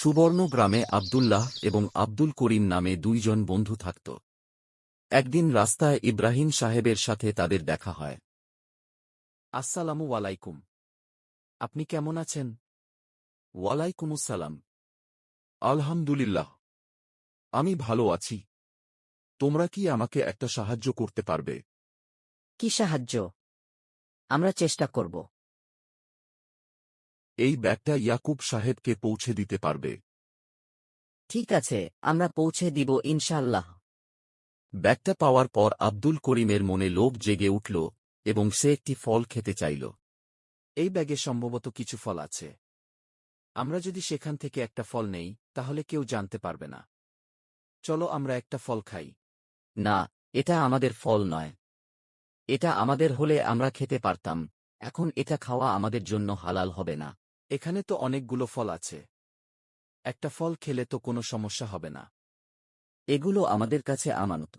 সুবর্ণ গ্রামে আব্দুল্লাহ এবং আব্দুল করিম নামে দুইজন বন্ধু থাকত। একদিন রাস্তায় ইব্রাহিম সাহেবের সাথে তাদের দেখা হয়। আসসালামু আলাইকুম। আপনি কেমন আছেন? ওয়ালাইকুমুসসালাম। আলহামদুলিল্লাহ, আমি ভালো আছি। তোমরা কি আমাকে একটা সাহায্য করতে পারবে? কি সাহায্য? আমরা চেষ্টা করব। এই ব্যাগটা ইয়াকুব সাহেবকে পৌঁছে দিতে পারবে? ঠিক আছে, আমরা পৌঁছে দিব ইনশাআল্লাহ। ব্যাগটা পাওয়ার পর আব্দুল করিমের মনে লোভ জেগে উঠল এবং সে একটি ফল খেতে চাইল। এই ব্যাগে সম্ভবত কিছু ফল আছে। আমরা যদি সেখান থেকে একটা ফল নেই তাহলে কেউ জানতে পারবে না। চলো আমরা একটা ফল খাই। না, এটা আমাদের ফল নয়। এটা আমাদের হলে আমরা খেতে পারতাম। এখন এটা খাওয়া আমাদের জন্য হালাল হবে না। এখানে তো অনেকগুলো ফল আছে। একটা ফল খেলে তো কোনো সমস্যা হবে না। এগুলো আমাদের কাছে আমানত।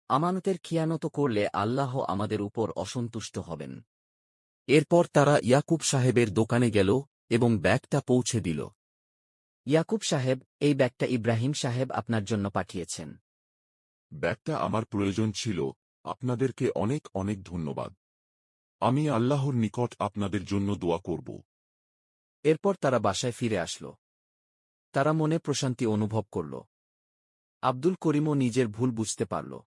আমানতের খিয়ানত করলে আল্লাহ আমাদের উপর অসন্তুষ্ট হবেন। এরপর তারা ইয়াকুব সাহেবের দোকানে গেল এবং ব্যাগটা পৌঁছে দিল। ইয়াকুব সাহেব, এই ব্যাগটা ইব্রাহিম সাহেব আপনার জন্য পাঠিয়েছেন। ব্যাগটা আমার প্রয়োজন ছিল। আপনাদেরকে অনেক অনেক ধন্যবাদ। আমি আল্লাহর নিকট আপনাদের জন্য দোয়া করব। এরপর তারা বাসায় ফিরে আসল। তারা মনে প্রশান্তি অনুভব করল। আব্দুল করিমও নিজের ভুল বুঝতে পারল।